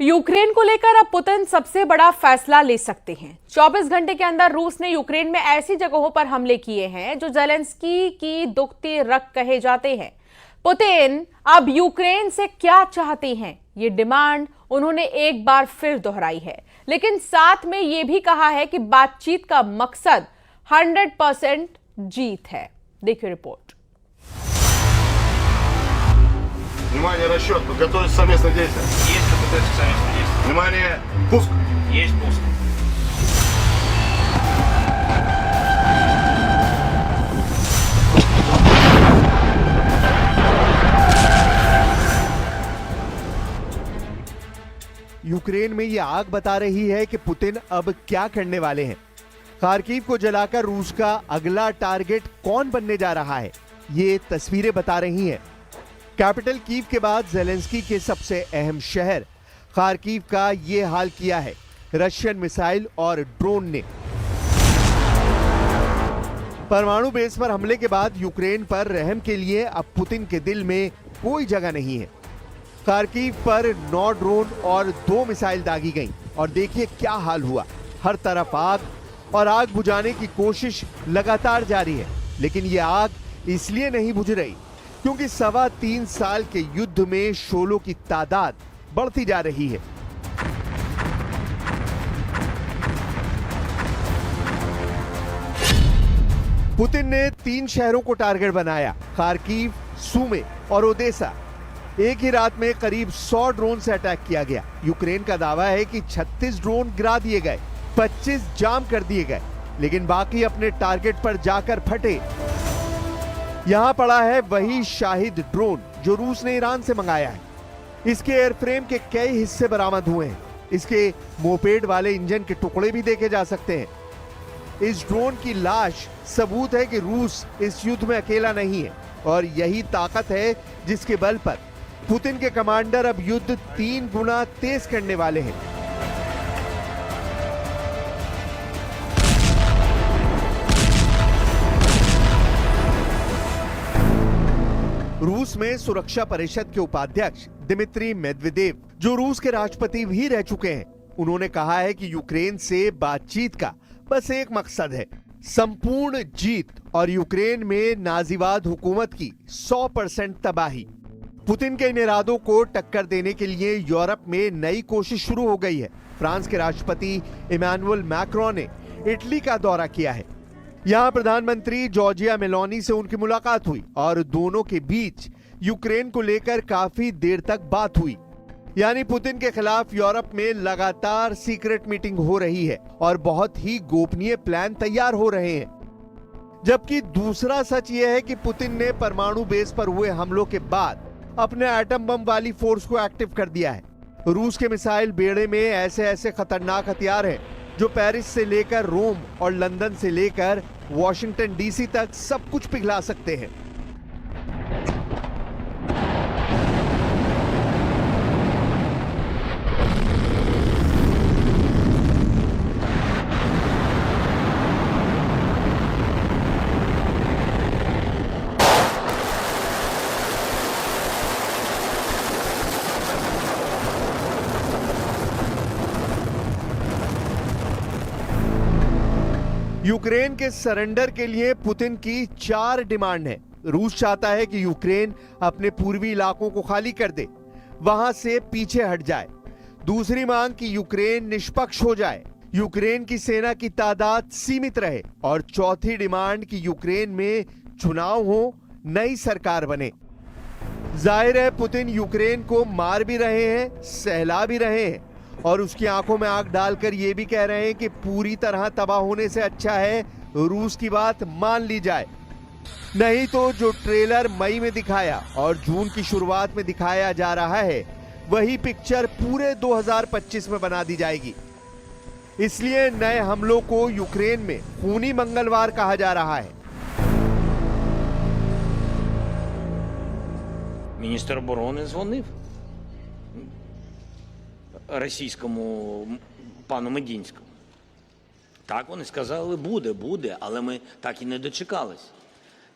Ukraine को लेकर अब पुतिन सबसे बड़ा फैसला ले सकते हैं। 24 घंटे के अंदर रूस ने यूक्रेन में ऐसी जगहों पर हमले किए हैं जो ज़ेलेंस्की की दुखती रग कहे जाते हैं। पुतिन अब यूक्रेन से क्या चाहते हैं, ये डिमांड उन्होंने एक बार फिर दोहराई है, लेकिन साथ में ये भी कहा है कि बातचीत का मकसद 100% जीत है। देखिए रिपोर्ट। Внимание, расчет, подготовить совместное действие. Есть подготовить совместное действие. Внимание, пуск. Есть пуск. यूक्रेन में ये आग बता रही है कि पुतिन अब क्या करने वाले हैं। खार्किव को जलाकर रूस का अगला टारगेट कौन बनने जा रहा है, ये तस्वीरें बता रही हैं। कैपिटल कीव के बाद ज़ेलेंस्की के सबसे अहम शहर खार्किव का ये हाल किया है रशियन मिसाइल और ड्रोन ने। परमाणु बेस पर हमले के बाद यूक्रेन पर रहम के लिए अब पुतिन के दिल में कोई जगह नहीं है। खार्किव पर 9 ड्रोन और 2 मिसाइल दागी गईं और देखिए क्या हाल हुआ। हर तरफ आग और आग बुझाने की कोशिश लगातार जारी है, लेकिन ये आग इसलिए नहीं बुझ रही क्योंकि 3.25 साल के युद्ध में शोलों की तादाद बढ़ती जा रही है। पुतिन ने 3 शहरों को टारगेट बनाया, खार्किव, सुमे और ओदेसा। एक ही रात में करीब 100 ड्रोन से अटैक किया गया। यूक्रेन का दावा है कि 36 ड्रोन गिरा दिए गए, 25 जाम कर दिए गए, लेकिन बाकी अपने टारगेट पर जाकर फटे। यहां पड़ा है वही शाहिद ड्रोन जो रूस ने ईरान से मंगाया है। इसके एयरफ्रेम के कई हिस्से बरामद हुए हैं। इसके मोपेड वाले इंजन के टुकड़े भी देखे जा सकते हैं। इस ड्रोन की लाश सबूत है कि रूस इस युद्ध में अकेला नहीं है और यही ताकत है जिसके बल पर पुतिन के कमांडर अब युद्ध 3 गुना तेज करने वाले हैं। रूस में सुरक्षा परिषद के उपाध्यक्ष दिमित्री मेदवेदेव, जो रूस के राष्ट्रपति भी रह चुके हैं, उन्होंने कहा है कि यूक्रेन से बातचीत का बस एक मकसद है, संपूर्ण जीत और यूक्रेन में नाजीवाद हुकूमत की 100% तबाही। पुतिन के इन इरादों को टक्कर देने के लिए यूरोप में नई कोशिश शुरू हो गई है। फ्रांस के राष्ट्रपति इमैनुअल मैक्रोन ने इटली का दौरा किया है। यहां प्रधानमंत्री जॉर्जिया मेलोनी से उनकी मुलाकात हुई और दोनों के बीच यूक्रेन को लेकर काफी देर तक बात हुई। यानी पुतिन के खिलाफ यूरोप में लगातार सीक्रेट मीटिंग हो रही है और बहुत ही गोपनीय प्लान तैयार हो रहे हैं। जबकि दूसरा सच यह है कि पुतिन ने परमाणु बेस पर हुए हमलों के बाद अपने एटम बम वाली फोर्स को एक्टिव कर दिया है। रूस के मिसाइल बेड़े में ऐसे ऐसे खतरनाक हथियार हैं जो पेरिस से लेकर रोम और लंदन से लेकर वॉशिंगटन डीसी तक सब कुछ पिघला सकते हैं। यूक्रेन के सरेंडर के लिए पुतिन की 4 डिमांड है। रूस चाहता है कि यूक्रेन अपने पूर्वी इलाकों को खाली कर दे, वहां से पीछे हट जाए। दूसरी मांग कि यूक्रेन निष्पक्ष हो जाए, यूक्रेन की सेना की तादाद सीमित रहे। और चौथी डिमांड कि यूक्रेन में चुनाव हो, नई सरकार बने। जाहिर है पुतिन यूक्रेन को मार भी रहे हैं, सहला भी रहे हैं और उसकी आंखों में आग डालकर यह भी कह रहे हैं कि पूरी तरह तबाह होने से अच्छा है रूस की बात मान ली जाए। नहीं तो जो ट्रेलर मई में दिखाया और जून की शुरुआत में दिखाया जा रहा है, वही पिक्चर पूरे 2025 में बना दी जाएगी। इसलिए नए हमलों को यूक्रेन में खूनी मंगलवार कहा जा रहा है। Міністр оборони дзвонив російському пану Медінському. Так, вони сказали, буде, але ми так і не дочекались.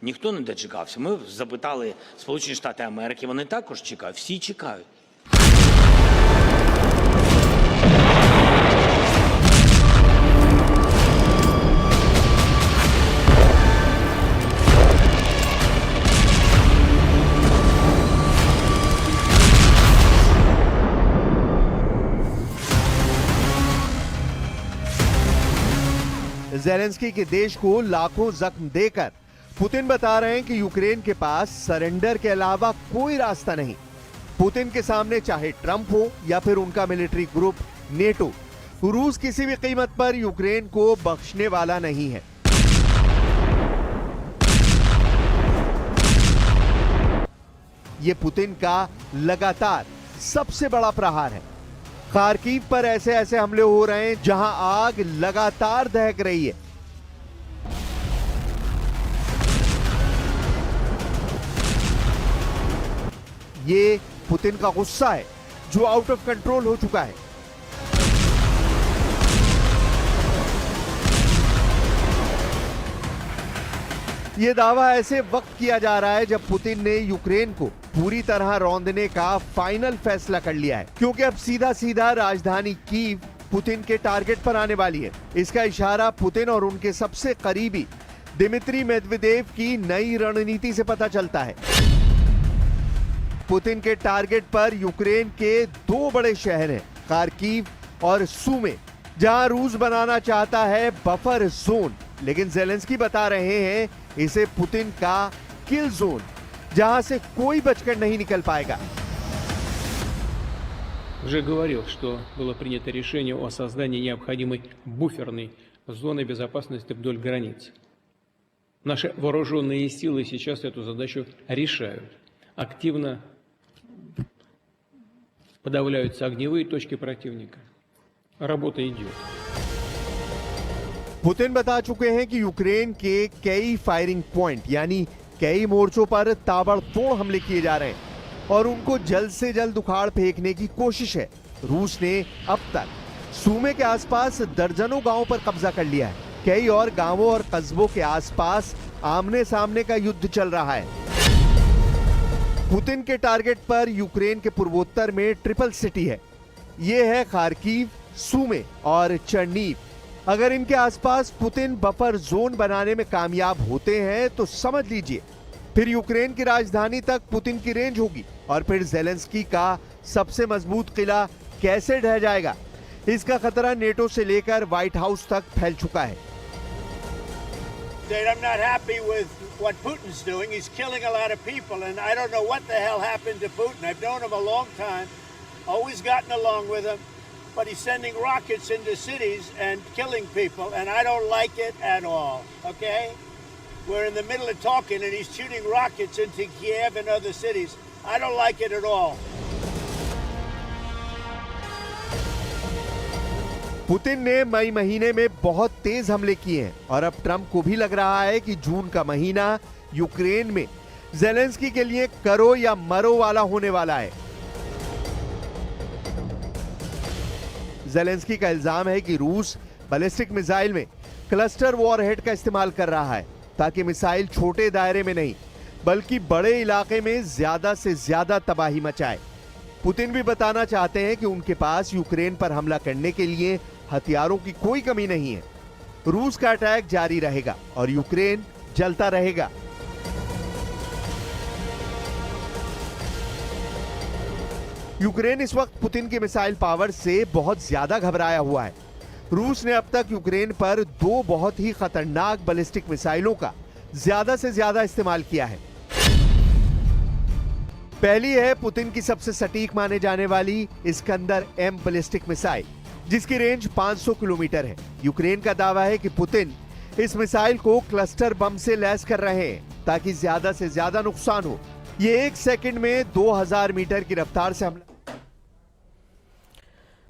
Ніхто не дочекався. Ми запитали Сполучені Штати Америки, вони також чекають, всі чекають. जेलेंस्की के देश को लाखों जख्म देकर पुतिन बता रहे हैं कि यूक्रेन के पास सरेंडर के अलावा कोई रास्ता नहीं। पुतिन के सामने चाहे ट्रंप हो या फिर उनका मिलिट्री ग्रुप नेटो, रूस किसी भी कीमत पर यूक्रेन को बख्शने वाला नहीं है। ये पुतिन का लगातार सबसे बड़ा प्रहार है। खार्किव पर ऐसे ऐसे हमले हो रहे हैं जहां आग लगातार दहक रही है। ये पुतिन का गुस्सा है जो आउट ऑफ कंट्रोल हो चुका है। ये दावा ऐसे वक्त किया जा रहा है जब पुतिन ने यूक्रेन को पूरी तरह रौंदने का फाइनल फैसला कर लिया है, क्योंकि अब सीधा सीधा राजधानी कीव पुतिन के टारगेट पर आने वाली है। इसका इशारा पुतिन और उनके सबसे करीबी दिमित्री मेदवेदेव की नई रणनीति से पता चलता है। पुतिन के टारगेट पर यूक्रेन के दो बड़े शहर हैं, खार्किव और सूमे, जहां रूस बनाना चाहता है बफर जोन, लेकिन जेलेंस्की बता रहे हैं इसे पुतिन का किल जोन, जहां से कोई बचकर नहीं निकल पाएगा। Уже говорил, что было принято решение о создании необходимой буферной зоны безопасности вдоль границ. Наши вооруженные силы сейчас эту задачу решают. Активно подавляются огневые точки противника. Работа идет. पुतिन बता चुके हैं कि यूक्रेन के कई फायरिंग पॉइंट यानी कई मोर्चों पर ताबड़तोड़ हमले किए जा रहे हैं और उनको जल्द से जल्द उखाड़ फेंकने की कोशिश है। रूस ने अब तक सूमे के आसपास दर्जनों गांवों पर कब्जा कर लिया है। कई और गांवों और कस्बों के आसपास आमने सामने का युद्ध चल रहा है। पुतिन के टारगेट पर यूक्रेन के पूर्वोत्तर में ट्रिपल सिटी है। ये है खार्किव, सूमे और चर्नीव। अगर इनके आसपास पुतिन बफर जोन बनाने में कामयाब होते हैं तो समझ लीजिए फिर यूक्रेन की राजधानी तक पुतिन की रेंज होगी और फिर जेलेंस्की का सबसे मजबूत किला कैसे ढह जाएगा, इसका खतरा नेटो से लेकर व्हाइट हाउस तक फैल चुका है। I'm not happy with what Putin's doing. He's killing a lot of people, and I don't know what the hell happened to Putin. I've known him a long time, always gotten along with him, but he's sending rockets into cities and killing people, and I don't like it at all, okay? We're in the middle of talking, and he's shooting rockets into Kiev and other cities. I don't like it at all. Putin ने मई महीने में बहुत तेज हमले किए हैं और अब Trump को भी लग रहा है कि जून का महीना यूक्रेन में जेलेंस्की के लिए करो या मरो वाला होने वाला है। जेलेंस्की का इल्जाम है कि रूस बैलिस्टिक मिसाइल में क्लस्टर वॉरहेड का इस्तेमाल कर रहा है ताकि मिसाइल छोटे दायरे में नहीं बल्कि बड़े इलाके में ज्यादा से ज्यादा तबाही मचाए। पुतिन भी बताना चाहते हैं कि उनके पास यूक्रेन पर हमला करने के लिए हथियारों की कोई कमी नहीं है। रूस का अटैक जारी रहेगा और यूक्रेन जलता रहेगा। यूक्रेन इस वक्त पुतिन की मिसाइल पावर से बहुत ज्यादा घबराया हुआ है। रूस ने अब तक यूक्रेन पर दो बहुत ही खतरनाक बैलिस्टिक मिसाइलों का ज्यादा से ज्यादा इस्तेमाल किया है। पहली है पुतिन की सबसे सटीक माने जाने वाली इस्कंदर एम बैलिस्टिक मिसाइल, जिसकी रेंज 500 किलोमीटर है। यूक्रेन का दावा है कि पुतिन इस मिसाइल को क्लस्टर बम से लैस कर रहे हैं ताकि ज्यादा से ज्यादा नुकसान हो। ये 1 सेकंड में 2000 मीटर की रफ्तार से हमला